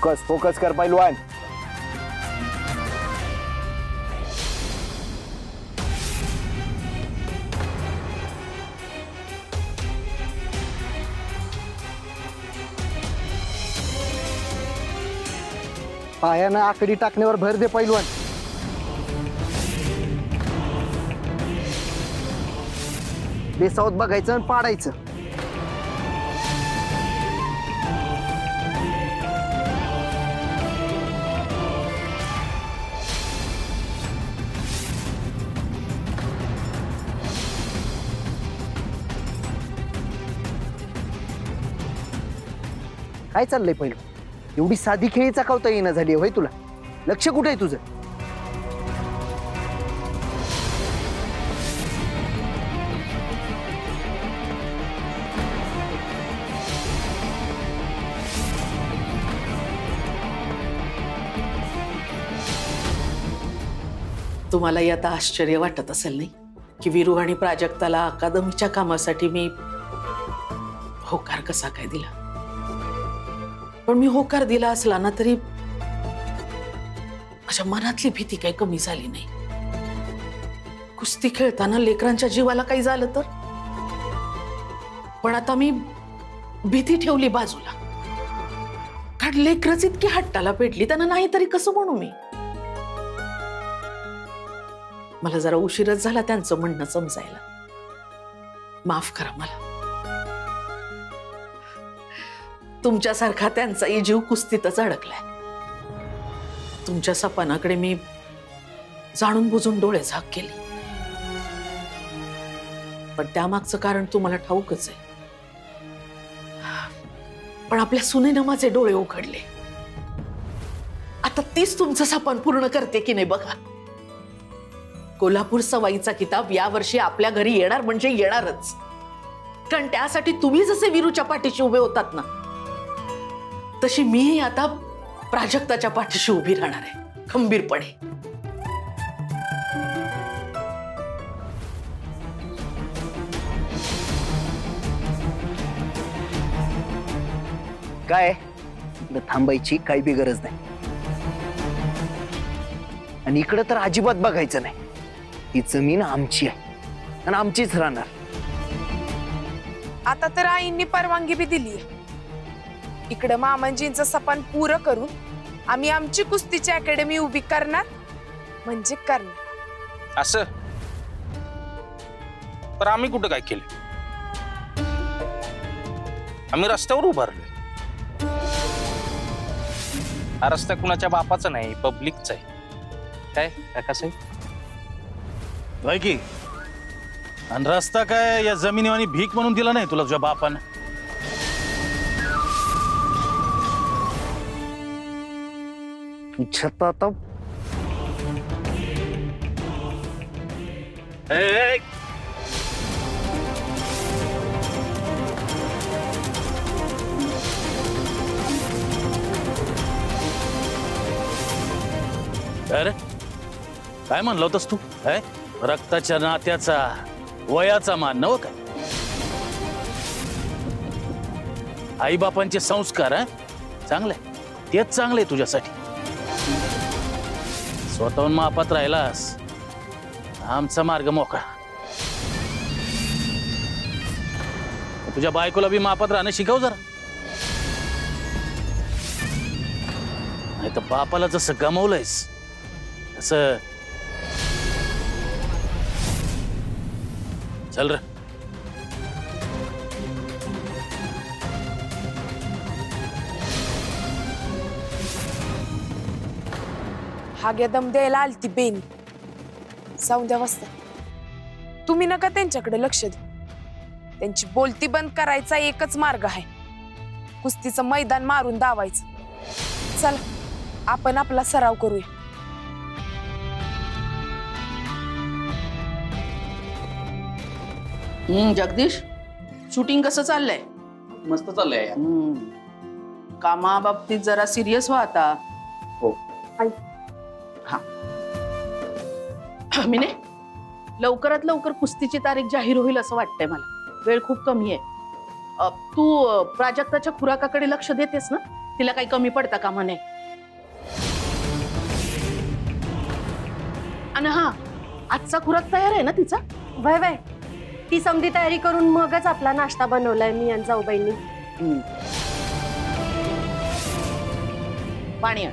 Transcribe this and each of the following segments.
Focus focus कर पैलवान. पायानं आकडी टाकण्यावर भर दे पैलवान. बेसावत बघायचं आणि पाडायचं. काय चाललंय पहिलं? एवढी साधी खेळी चाकवता येईना झाली होय तुला? लक्ष कुठे आहे तुझं? तुम्हाला आता आश्चर्य वाटत असेल नाही की वीरू आणि प्राजक्ताला अकादमीच्या कामासाठी मी होकार कसा काय दिला. पण मी होकार दिला असला ना तरी माझ्या मनातली भीती काही कमी झाली नाही. कुस्ती खेळताना लेकरांच्या जीवाला काही झालं तर. पण आता मी भीती ठेवली बाजूला, कारण लेकरच इतकी हट्टाला पेटली, त्यांना नाही तरी कसं म्हणू मी. मला जरा उशीरच झाला त्यांचं म्हणणं समजायला. माफ करा मला. तुमच्यासारखा त्यांचाही जीव कुस्तीतच अडकलाय. तुमच्या सपनाकडे मी जाणून बुजून डोळे झाक केले, पण त्यामागचं कारण तुम्हाला ठाऊकच आहे. पण आपल्या सुनेनं माझे डोळे उघडले. आता तीच तुमचं सपन पूर्ण करते की नाही बघा. कोल्हापूर सवाईचा किताब यावर्षी आपल्या घरी येणार म्हणजे येणारच. कारण त्यासाठी तुम्ही जसे वीरूच्या पाठीशी उभे होतात ना, तशी मीही आता प्राजक्ताच्या पाठीशी उभी राहणार आहे खंबीरपणे. काय इकडं थांबायची काही बी गरज नाही, आणि इकडं तर अजिबात बघायचं नाही. ही जमीन आमची आहे आणि आमचीच राहणार. आता तर आईंनी परवानगी बी दिली. इकडे मामांजींचं सपन पूर्ण करून आम्ही आमची कुस्तीची अकॅडमी उभी करणार म्हणजे करणार. असं तर आम्ही कुठं काय केलं? आम्ही रस्त्यावर उभारलोय. हा रस्ता कुणाच्या बापाचा नाही, पब्लिकचा आहे. काय कसं आहे की? आणि रस्ता काय या जमिनीवानी भीक म्हणून दिला नाही तुला तुझ्या बापानं? तुझ्यात आता अरे काय म्हणलं होतस तू? रक्ताच्या नात्याचा वयाचा मान नव काय? आई बापांचे संस्कार चांगले, तेच चांगले तुझ्यासाठी. स्वतःहून मापात राहिलास, आमचा मार्ग मोकळा. तुझ्या बायकोला बी मापात राहणं शिकव जरा. नाही तर बापाला जसं गमवलंयस तसं. चल रे. हाग्या दम द्यायला आलती बेनी. जाऊन द्या वाजता. तुम्ही नका त्यांच्याकडे लक्ष द्या. त्यांची बोलती बंद करायचा एकच मार्ग आहे, कुस्तीचं मैदान मारून दावायचं. चला आपण आपला सराव करूया. जगदीश, शूटिंग कसं चाललंय? मस्त चाललंय. कामा बाबतीत जरा सिरियस व्हा आता. हो. हा मिने, लवकरात लवकर कुस्तीची तारीख जाहीर होईल असं वाटतंय मला. वेळ खूप कमी आहे. तू प्राजक्ताच्या खुराकाकडे लक्ष देतेस ना? तिला काही कमी पडता कामा नये. आणि हा, आजचा खुराक तयार आहे ना तिचा? वय वय, ती समधी तयारी करून मगच आपला नाश्ता बनवलाय मी आणि जाऊबाईंनी. पाणी आण.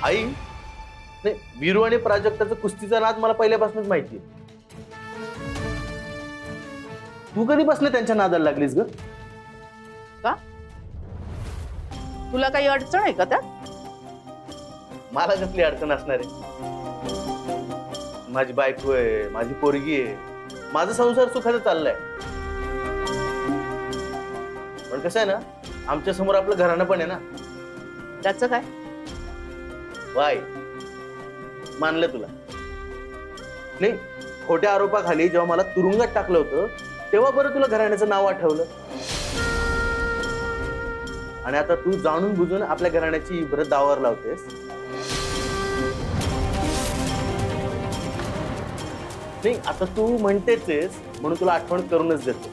आई नाही, वीरू आणि प्राजक्ताचा कुस्तीचा नाद मला पहिल्यापासूनच माहिती आहे. तू कधीपासून त्यांच्या नादाला लागलीस ग? का? तुला काही अडचण आहे का त्यात? मला कसली अडचण असणार आहे? माझी बायको आहे, माझी पोरगी आहे, माझा संसार सुखाचा चाललाय. पण कसं आहे ना, आमच्या समोर आपलं घराणं पण आहे ना. त्याचं काय? वाय मानलं तुला नाही. खोट्या आरोपाखाली जेव्हा मला तुरुंगात टाकलं होतं तेव्हा बरं तुला घराण्याचं नाव आठवलं. आणि आता तू जाणून बुजून आपल्या घराण्याची बरं दावावर लावतेस. नाही, आता तू म्हणतेच म्हणून तुला आठवण करूनच देतो.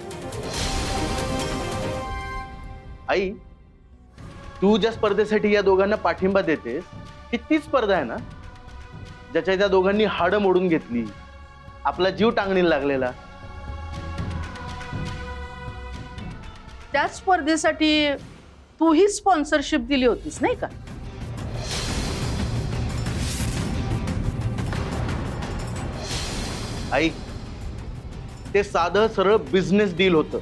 आई, तू ज्या स्पर्धेसाठी या दोघांना पाठिंबा देतेस ही तीच स्पर्धा आहे ना ज्याच्या त्या दोघांनी हाडं मोडून घेतली, आपला जीव टांगणीला लागलेला. त्या स्पर्धेसाठी तू ही स्पॉन्सरशिप दिली होतीस नाही का? आई, ते साधं सरळ बिझनेस डील होतं.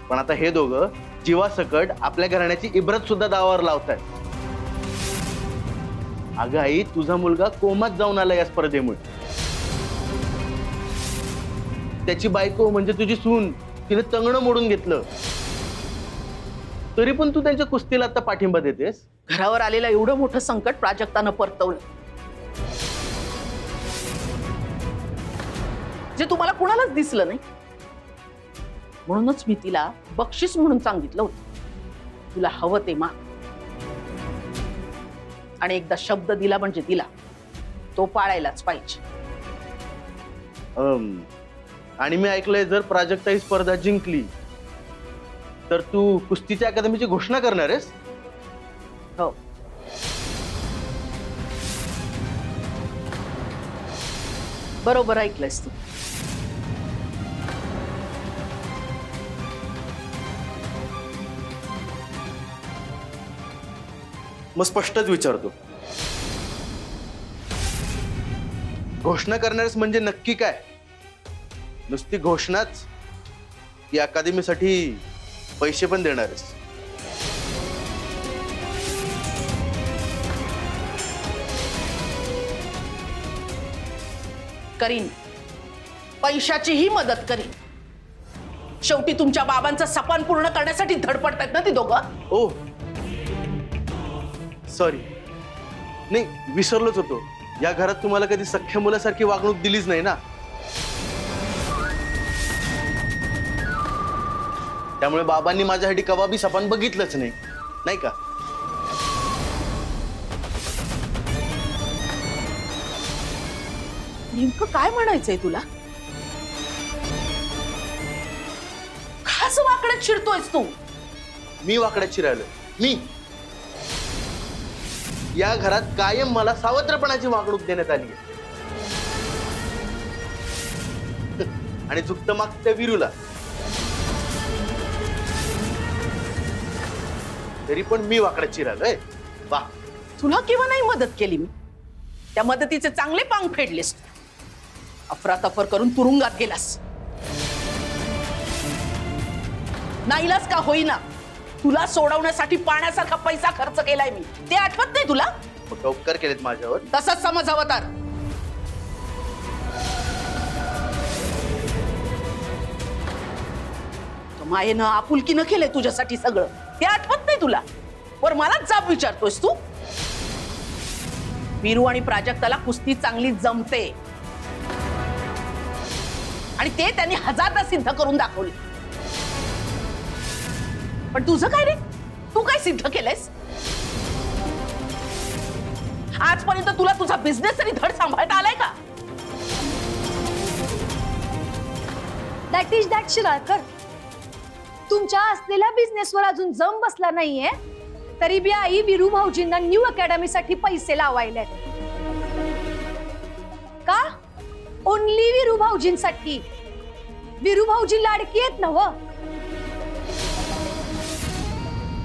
पण आता हे दोघं जीवासकट आपल्या घराण्याची इब्रत सुद्धा दावावर लावतायत. अगं आई, तुझा मुलगा कोमात जाऊन आला या स्पर्धेमुळे. त्याची बायको म्हणजे तुझी सून, तिने तंगणं मोडून घेतलं. तरी पण तू त्यांच्या कुस्तीला आता पाठिंबा देतेस. घरावर आलेलं एवढं मोठं संकट प्राजक्तानं परतवलं, जे तुम्हाला कुणालाच दिसलं नाही. म्हणूनच मी तिला बक्षीस म्हणून सांगितलं होतं, तुला हवं ते माग. आणि एकदा शब्द दिला म्हणजे दिला, तो पाळायलाच पाहिजे. आणि मी ऐकलंय जर प्राजक्ता ही स्पर्धा जिंकली तर तू कुस्तीच्या अकादमीची घोषणा करणार आहेस? हो. बरोबर ऐकलंयस तू. मग स्पष्टच विचारतो, घोषणा करणारच म्हणजे नक्की काय? नुसती घोषणाच या अकादमीसाठी पैसे पण देणारच? करीन, पैशाचीही मदत करीन. शेवटी तुमच्या बाबांचं सपन पूर्ण करण्यासाठी धडपडतायत ना ती दोघं. ओ सॉरी, नाही विसरलोच होतो. या घरात तुम्हाला कधी सख्या मुलासारखी वागणूक दिलीच नाही ना, त्यामुळे बाबांनी माझ्यासाठी कवाबी सपान बघितलंच नाही, नाही का? नेमकं काय म्हणायचंय तुला? खास वाकड्यात शिरतोयस तू. मी वाकड्यात शिरायलोय? मी? या घरात कायम मला सावत्रपणाची वागणूक देण्यात आली आहे. आणि झुकतं माग त्या वीरूला. तरी पण मी वाकड्यात शिरायलोय? वा, तुला केव्हा नाही मदत केली मी? त्या मदतीचे चांगले पांग फेडलेस. अफरातफर करून तुरुंगात गेलास. नाईलाज का होईना तुला सोडवण्यासाठी पाण्यासारखा पैसा खर्च केलाय मी, ते आठवत नाही तुला? मग उपकार केलेत माझ्यावर? तसंच समज अवतार. मायेनं आपुलकीनं केलंय तुझ्यासाठी सगळं, ते आठवत नाही तुला? वर मलाच जाब विचारतोयस तू? वीरू आणि प्राजक्ताला कुस्ती चांगली जमते आणि ते त्यांनी हजारदा सिद्ध करून दाखवले. पण तुझं काय रे? तू काय सिद्ध केलंयस? आजपर्यंत तुला तुझा बिझनेस तरी धड सांभाळता आलाय का? That is that Shiralkar. तुमच्या असलेल्या बिझनेसवर अजून जम बसला नाहीये तरी बी आई विरू भाऊजींना न्यू अकॅडमीसाठी पैसे लावायले. का? ओनली विरू भाऊजींसाठी. विरू भाऊजी लाडकी आहेत ना व,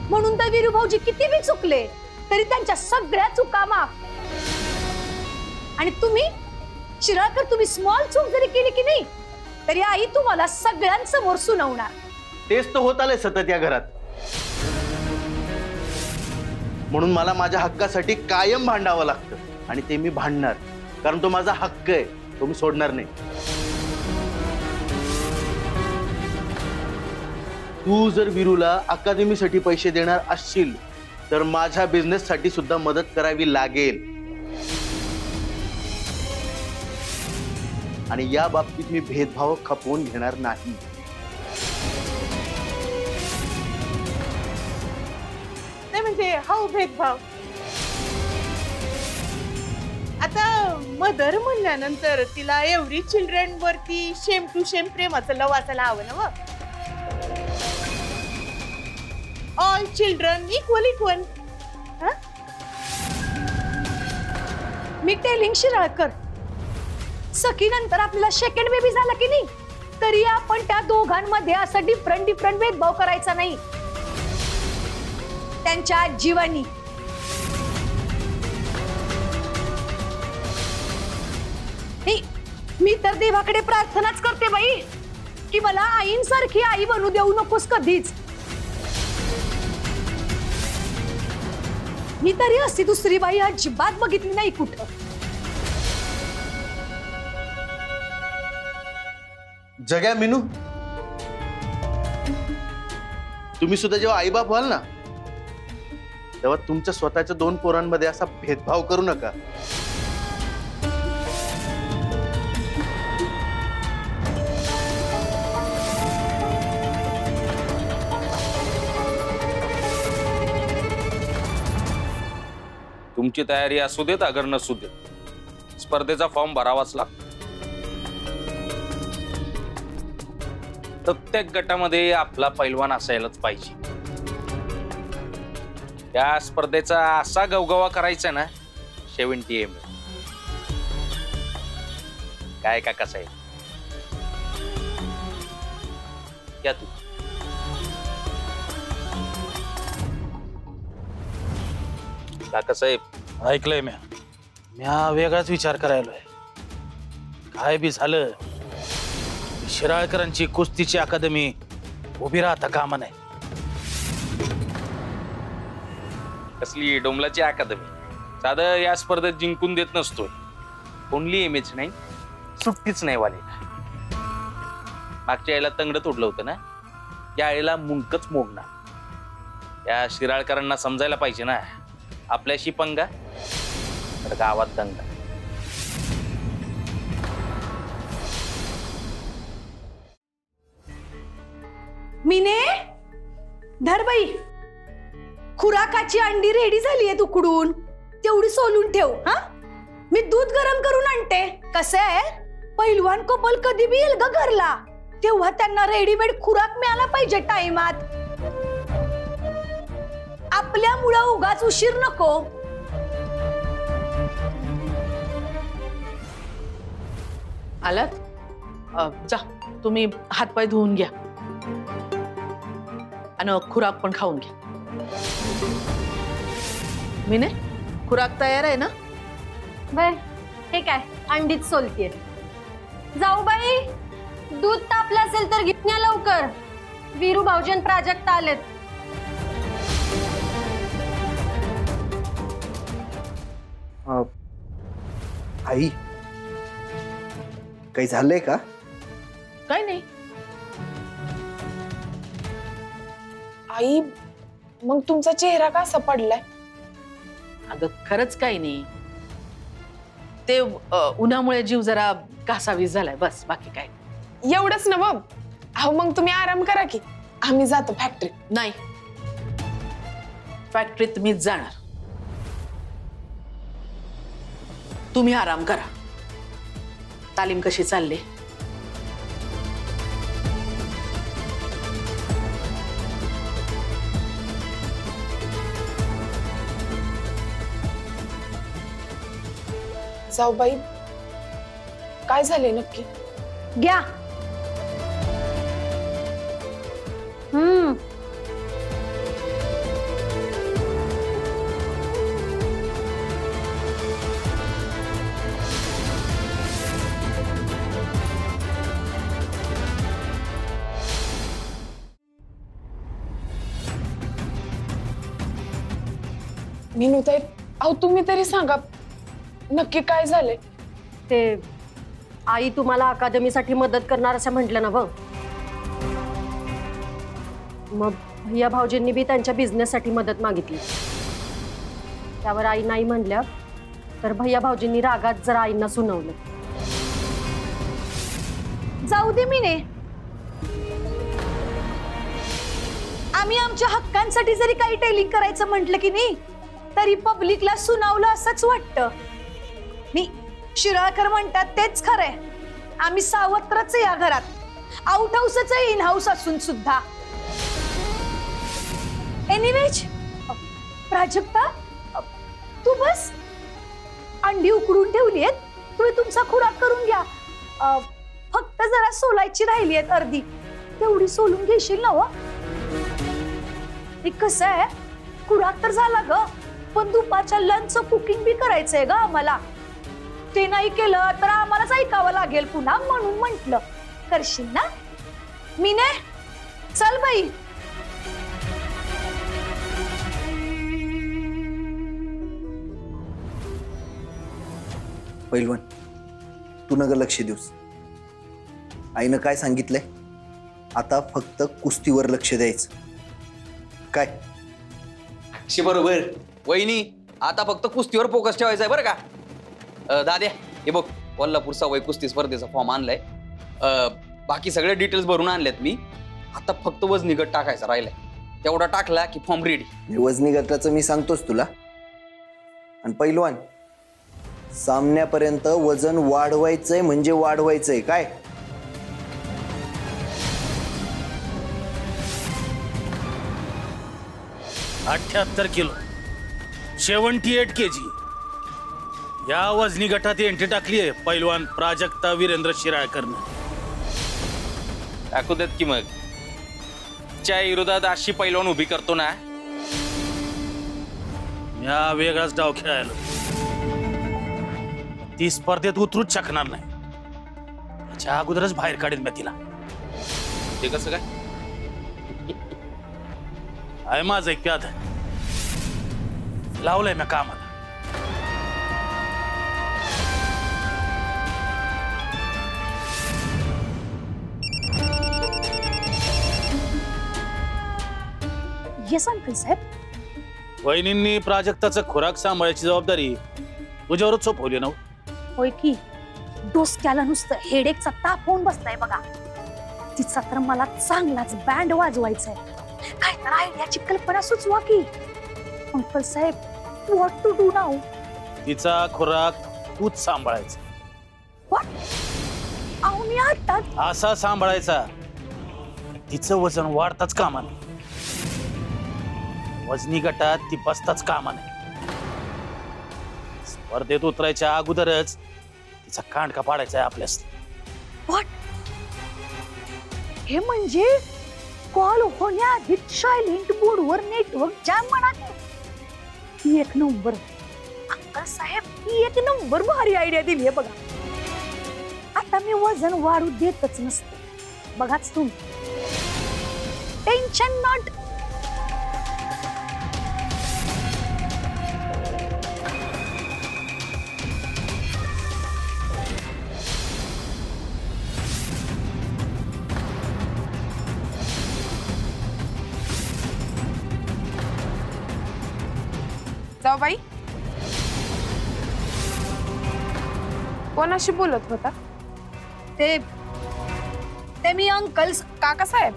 म्हणून तर विरू भाऊजी किती बी चुकले तरी त्यांच्या सगळ्या चुका माफ. आणि तुम्ही शिराळकर, तुम्ही स्मॉल चूक जरी केली की नाही तरी आई तुम्हाला सगळ्यांसमोर सुनावणार. तेच तर होत आलंय सतत या घरात. म्हणून मला माझ्या हक्कासाठी कायम भांडावं लागतं आणि ते मी भांडणार, कारण तो माझा हक्क आहे, तो मी सोडणार नाही. तू जर विरूला अकादमीसाठी पैसे देणार असशील तर माझ्या बिझनेससाठी सुद्धा मदत करावी लागेल. आणि या बाबतीत मी भेदभाव खपवून घेणार नाही. नाही म्हणजे हा भेदभाव. आता मदर म्हणल्यानंतर तिला एव्हरी चिल्ड्रन वरती शेम टू शेम प्रेमाचं लव असायला हवं ना. All children equal equal. मी टेलिंग शिराळकर, सखी नंतर आपल्याला सेकंड बेबी झाला की नाही तरी आपण त्या दोघांमध्ये असं डिफरंट भेदभाव करायचा नाही. त्यांच्या जीवानी मी तर देवाकडे प्रार्थनाच करते बाई की मला आईंसारखी आई बनू देऊ नकोस कधीच. मी तरी अशी दुसरी बाई अजिबात बघितली नाही कुठं. जग्या मिनू, तुम्ही सुद्धा जेव्हा आईबाप व्हाल ना तेव्हा तुमच्या स्वतःच्या दोन पोरांमध्ये असा भेदभाव करू नका. तुमची तयारी असू देत अगर नसू देत, स्पर्धेचा फॉर्म भरावाच लागतो. प्रत्येक गटामध्ये आपला पैलवान असायलाच पाहिजे. या स्पर्धेचा असा गवगवा करायचा ना 70 mm. काय काका साहेब, या तू. काका साहेब, ऐकलंय म्या वेगळाच विचार करायलोय. काय बी झालं शिराळकरांची कुस्तीची अकादमी उभी राहता कामा नाही. कसली डोंबलाची अकादमी, साधं या स्पर्धेत जिंकून देत नसतोय. ओनली इमेज नाही, सुट्टीच नाही वाले. मागच्या यायला तंगड तोडलं होतं ना, या यायला मुंडकच मोडणार. या शिराळकरांना समजायला पाहिजे ना, आपल्याशी पंगा तर गावात दंगा. मीने धरबाई, खुराकाची अंडी रेडी झाली आहे उकडून, तेवढी सोलून ठेव. हा, मी दूध गरम करून आणते. कसं आहे, पैलवान कपल कधी बी येईल ग घरला तेव्हा त्यांना रेडीमेड खुराक मिळाला पाहिजे टाइमात. आपल्यामुळं उगाच उशीर नको. आलात? जा तुम्ही हातपाय धुवून घ्या आणि खुराक पण खाऊन घ्या. मीने, खुराक तयार आहे ना? बर, हे काय अंडीच सोलतीये. जाऊ बाई, दूध तापलं असेल तर घेऊन या लवकर. वीरू भाऊजन प्राजक्त आलेत. आई, काही झालंय का? काय नाही. आई, मग तुमचा चेहरा कसा पडलाय? अगं खरंच काही नाही, ते उन्हामुळे जीव जरा कासावीस झालाय, बस बाकी काय एवढंच ना बाब. अहो मग तुम्ही आराम करा की, आम्ही जातो फॅक्टरीत. नाही, फॅक्टरीत मीच जाणार. तुम्ही आराम करा. तालीम कशी चालली? जाऊबाई, काय झाले नक्की? घ्या. मीनूताई, अहो तुम्ही तरी सांगा नक्की काय झाले? ते आई तुम्हाला अकादमीसाठी मदत करणार असं म्हटलं ना बघ. मग भैया भाऊजींनी बी त्यांच्या बिझनेससाठी मदत मागितली. त्यावर आई नाही म्हणल्या तर भैया भाऊजींनी रागात जरा आईंना सुनावलं. जाऊ दे मीने, आम्ही आमच्या हक्कांसाठी जरी काही टेलिंग करायचं म्हटलं की नाही तरी पब्लिकला सुनावलं असंच वाटतं. मी शिराळकर म्हणतात तेच खरंय. आम्ही सावत्रच आहे या घरात, आउट हाऊसच आहे इन हाऊस असून सुद्धा. एनिवेज प्राजक्ता, तू बस. अंडी उकडून ठेवली आहेत, तुम्ही तुमचा खुराक करून घ्या. फक्त जरा सोलायची राहिली आहेत अर्धी, तेवढी सोलून घेशील ना? व कसं आहे, खुराक तर झाला ग, पण दुपारच्या लंच कुकिंग बी करायचंय ग आम्हाला. ते नाही केलं तर आम्हालाच ऐकावं लागेल पुन्हा, म्हणून म्हंटल. करशील ना? मीने, चल बाई. पैलवान, तू नगर लक्ष देऊस. आईनं काय सांगितलंय? आता फक्त कुस्तीवर लक्ष द्यायचं. काय बरोबर वहिनी, आता फक्त कुस्तीवर फोकस ठेवायचा आहे बरं का. दाद्या, हे बघ, कोल्हापूर सवय कुस्ती स्पर्धेचा फॉर्म आणलाय. बाकी सगळे डिटेल्स भरून आणलेत मी. आता फक्त वजनी गट टाकायचा राहिलाय, तेवढा टाकला की फॉर्म रेडी. वजनी गटाचं मी सांगतोच तुला. आणि पैलवान, सामन्यापर्यंत वजन वाढवायचंय म्हणजे वाढवायचंय. काय 78 किलो, 78 kg या वजनी गटात एंट्री टाकली आहे पैलवान प्राजक्ता वीरेंद्र शिराळकरनं. टाकू देत की मग. च्या विरोधात अशी पैलवान उभी करतो ना, या वेगळाच डाव खेळायला. ती स्पर्धेत उतरूच शकणार नाही. त्याच्या अगोदरच बाहेर काढेल मी तिला. ते कसं काय? आहे माझं एक प्याद, लावलंय मी कामाला. येस अंकल साहेब. वहिनींनी प्राजक्ताचं खुराक सांभाळायची जबाबदारी तुझ्यावरच सोपवली ना. होय की, डोसक्याला नुसतं हेडेकचा ताप होऊन बसलाय बघा. तिचा तर मला चांगलाच बँड वाजवायचाय. काय तर आयडियाची कल्पना सुचवा की अंकल साहेब. What to do now? तिचा खुराक तूच सांभाळायचा. व्हॉट? अहो मी आता असा सांभाळायचा तिचं वजन वाढताच कामा नये. वजनी गटात ती बसताच कामा नये. स्पर्धेत उतरायच्या अगोदरच तिचा कांडका पाडायचा आहे आपल्यास. व्हॉट? हे म्हणजे कॉल होण्याआधी सायलेंट बोर्डवर नेटवर्क जॅम म्हणा. ही एक नंबर अंकल साहेब, ही एक नंबर भारी आयडिया दिली आहे बघा. आता मी वजन वाढू देतच नसते बघाच तुम्ही. Tension not. जाऊबाई, कोणाशी बोलत होता? ते मी अंकल काका साहेब.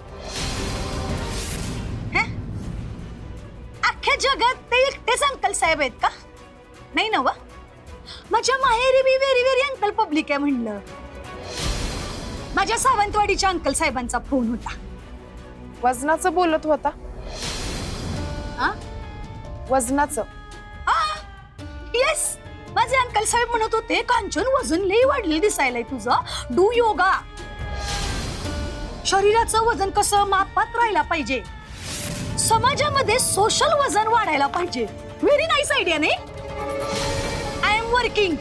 अख्ख्या जगात ते एकटेच अंकल साहेब आहेत का? नाही ना? माझ्या माहेरी be very very uncle public आहे म्हणलं. माझ्या सावंतवाडीच्या अंकल साहेबांचा फोन होता. वजनाचं बोलत होता. आ? वजनाचं. येस, माझे अंकल साहेब म्हणत होते कांचन वजन लई वाढले दिसायलंय तुझं, डू योगा. शरीराचं वजन कसं मापात राहायला पाहिजे, समाजामध्ये सोशल वजन वाढायला पाहिजे. व्हेरी नाईस आयडिया नाही. I am working.